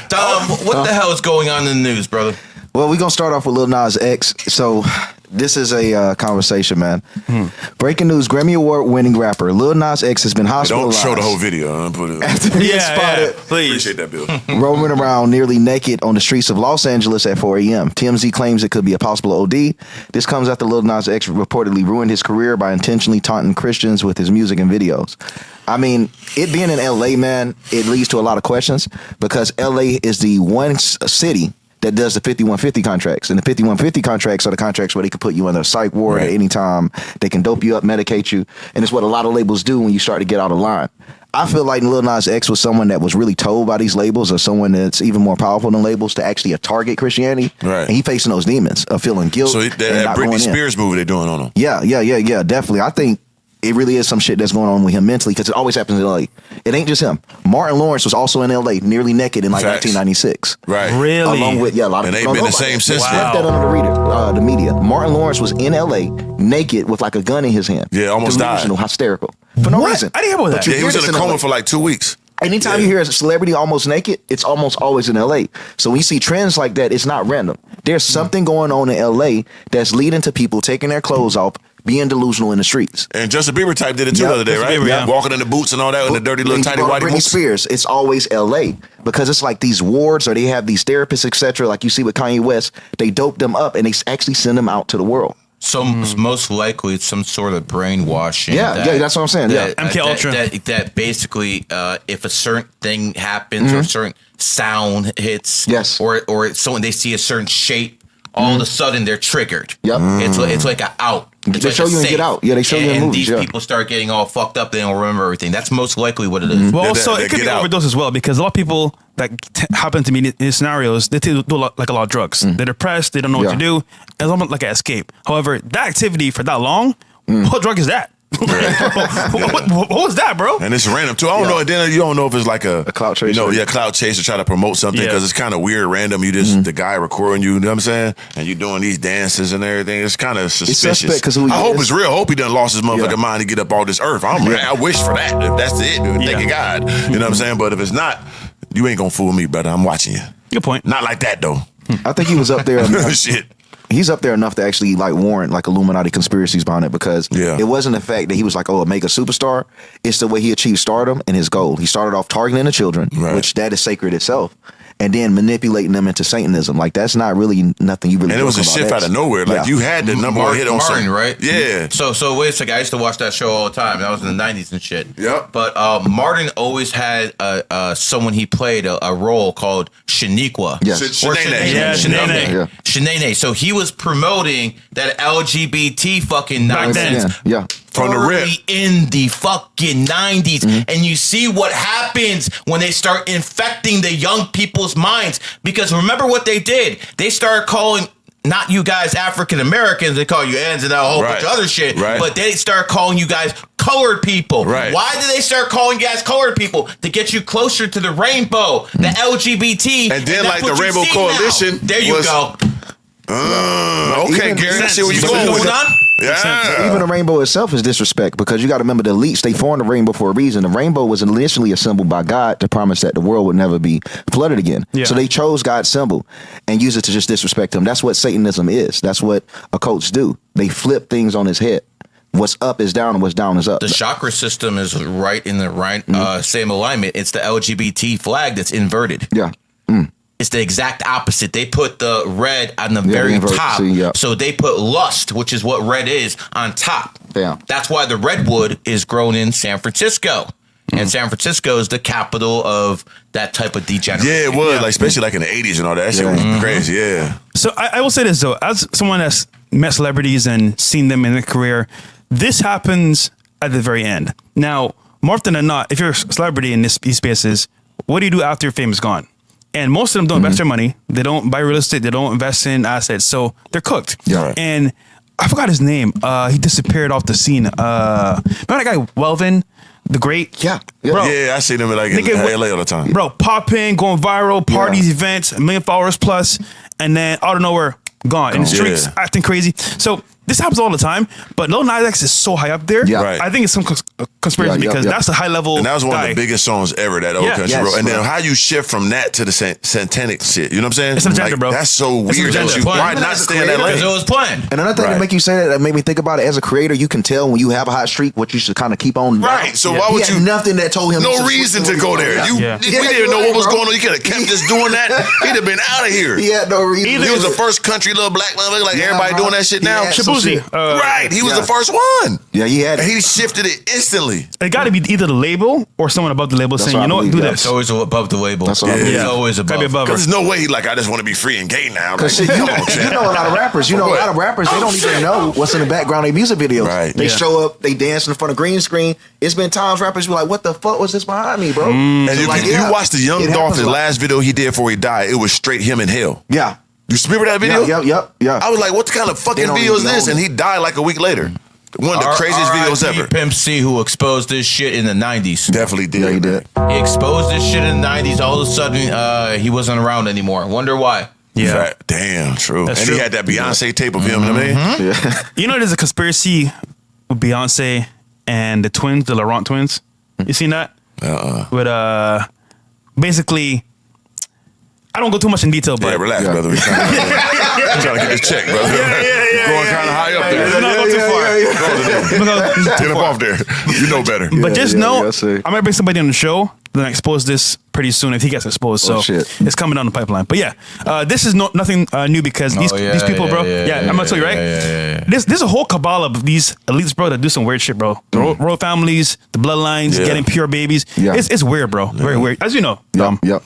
Dom, what the hell is going on in the news, brother? Well, we're going to start off with Lil Nas X. So this is a conversation, man. Breaking news, Grammy Award-winning rapper Lil Nas X has been hospitalized. Don't show the whole video. Put it. After being spotted please. Appreciate that, Bill. roaming around nearly naked on the streets of Los Angeles at 4 a.m. TMZ claims it could be a possible OD. This comes after Lil Nas X reportedly ruined his career by intentionally taunting Christians with his music and videos. I mean, it being in L.A., man, it leads to a lot of questions because L.A. is the one city that does the 5150 contracts. And the 5150 contracts are the contracts where they can put you under a psych ward at any time. They can dope you up, medicate you. And it's what a lot of labels do when you start to get out of line. I feel like Lil Nas X was someone that was really told by these labels or someone that's even more powerful than labels to actually target Christianity. Right. And he facing those demons of feeling guilt. So that Britney Spears movie they're doing on him. Yeah, definitely. I think it really is some shit that's going on with him mentally because it always happens in LA. It ain't just him. Martin Lawrence was also in LA, nearly naked in like 1996. Right. Really? Along with, a lot of and people they've been the same since. Left that under the media. Martin Lawrence was in LA, naked with like a gun in his hand. Yeah, almost died. Hysterical. For no reason. I didn't hear about that. Yeah, he was in a coma for like 2 weeks. Anytime you hear a celebrity almost naked, it's almost always in LA. So when you see trends like that, it's not random. There's something going on in LA that's leading to people taking their clothes off, being delusional in the streets. And Justin Bieber type did it too the other day, right? Bieber, Walking in the boots and all that, and the dirty little tiny whitey Britney boots. Spears, it's always LA because it's like these wards or they have these therapists, etc. Like you see with Kanye West, they dope them up and they actually send them out to the world. So most likely it's some sort of brainwashing. Yeah, that's what I'm saying. MK Ultra. That basically, if a certain thing happens or a certain sound hits, or someone they see a certain shape, all of a sudden they're triggered. Yep. It's like an out. It's They like show a you and safe. get out. Yeah, they show you in And movies. these people start getting all fucked up. They don't remember everything. That's most likely what it is. Well, They also, it could get be out. overdose as well because a lot of people that happen to me in these scenarios, they do a lot of drugs. They're depressed. They don't know what to do. It's almost like an escape. However, that activity for that long, what drug is that? what was that, bro? And it's random too. I don't know. Then you don't know if it's like a clout chase. Clout chase to try to promote something because it's kind of weird, random. You just the guy recording you. You know what I'm saying? And you doing these dances and everything. It's kind of suspicious. suspect 'cause who he I hope is. it's real. I hope he done lost his motherfucking mind to get up all this earth. I wish for that. If that's it, dude. Thank you God. You know what I'm saying? But if it's not, you ain't gonna fool me, brother. I'm watching you. Good point. Not like that though. I think he was up there. Shit. He's up there enough to actually like warrant like Illuminati conspiracies behind it because it wasn't the fact that he was like, a mega superstar. It's the way he achieved stardom and his goal. He started off targeting the children, which that is sacred itself, and then manipulating them into Satanism. Like that's not really nothing you really. And it was a shift out of nowhere. Like you had the number one hit on Martin, something, right? Yeah. So wait a second. I used to watch that show all the time. That was in the 90s and shit. Yep. But Martin always had someone he played a role called Shaniqua. Yes. Or Shanae. Yeah, Shanae. Yeah. Shanae. So he was promoting that LGBT fucking nonsense. Yeah. From the rip. early in the fucking 90s. And you see what happens when they start infecting the young people's minds. Because remember what they did? They started calling not you guys African Americans, they call you Ans and a whole bunch of other shit. Right. But they start calling you guys colored people. Right. Why did they start calling you guys colored people? To get you closer to the rainbow, the LGBT. And then that's like the what you Rainbow see Coalition now. There you was- go. Okay, Even- Gary, I see where you're See going what's with going it. on? Yeah. Even the rainbow itself is disrespect because you got to remember the elites, they formed the rainbow for a reason. The rainbow was initially assembled by God to promise that the world would never be flooded again. Yeah. So they chose God's symbol and used it to just disrespect him. That's what Satanism is. That's what occults do. They flip things on his head. What's up is down and what's down is up. The chakra system is right in the same alignment. It's the LGBT flag that's inverted. Yeah. It's the exact opposite. They put the red on the very inverted, top. see, yeah. So they put lust, which is what red is, on top. Yeah. That's why the redwood is grown in San Francisco. And San Francisco is the capital of that type of degeneration. Yeah, it was, like especially like in the 80s and all that. That shit was crazy, yeah. So I will say this though, as someone that's met celebrities and seen them in their career, this happens at the very end. Now, more often than not, if you're a celebrity in these spaces, what do you do after your fame is gone? And most of them don't invest their money. They don't buy real estate. They don't invest in assets. So they're cooked. Yeah. Right. And I forgot his name. He disappeared off the scene. Remember that guy, Welvin, the great? Yeah. Bro, Yeah, I see them like in LA all the time. Bro, popping, going viral, parties, events, 1 million followers plus, and then out of nowhere, gone. In the streets, acting crazy. So this happens all the time, but Lil Nas X is so high up there. Yeah. Right. I think it's some conspiracy because that's a high level. And that was one guy. of the biggest songs ever that old country Yes, wrote. And then bro. how you shift from that to the satanic shit. You know what I'm saying? It's an agenda, bro. That's so It's an weird. agenda. That you, why Even not as a stay in that creator, Because it lane? was planned. And another thing Right. that make you say that made me think about it. As a creator, you can tell when you have a hot streak what you should kind of keep on. Right. So why He would had you? nothing that told him No to reason switch to go there. You, Yeah. we didn't know what was going on. You could have kept just doing that. He'd have been out of here. He had no reason. He was the first country little black motherfucker like everybody doing that shit now. Yeah, some Shabuzi. shit. Right. He was yeah. the first one. Yeah, he had And it. he shifted it instantly. It got to be either the label or someone above the label saying, what I you know what, believe, do yeah. this. It's always above the label. That's what I believe. It's always Gotta above. be above her. Because there's no way he like, I just want to be free and gay now. Like, Cause shit, come on, you champ. know a lot of rappers. You know a lot of rappers. They don't even know what's in the background of their music videos. Right. They Yeah. show up. They dance in front of green screen. It's been times rappers be like, "What the fuck was this behind me, bro?" And So you, like, you yeah, watch the Young it Dolph, happens the a lot. last video he did before he died. It was straight him in hell. Yeah. You remember that video? Yeah. I was like, what kind of fucking They don't video is even this? know. And he died like a week later. One of the craziest videos R.I.P. ever. Pimp C, who exposed this shit in the 90s. Definitely did. Yeah, he did. He exposed this shit in the 90s. All of a sudden, he wasn't around anymore. Wonder why. Yeah. Right. Damn, true. That's and true. he had that Beyonce tape of him, you know what I mean? Yeah. You know, there's a conspiracy with Beyonce and the twins, the Laurent twins. You seen that? With basically, I don't go too much in detail, but Yeah, relax, Yeah. brother. We trying to get this check, brother. Going kind of high up there. Let's not go too far. Get up off there. You know better. But just yeah, know, yeah, I see. I might bring somebody on the show. Then I expose this pretty soon if he gets exposed. So Oh, shit. it's coming down the pipeline. But yeah, this is nothing new because these people, bro. I'm gonna tell you, right? There's a whole cabal of these elites, bro, that do some weird shit, bro. The royal families, the bloodlines, Yeah. getting pure babies. Yeah. It's weird, bro. Very weird. As you know. Yep.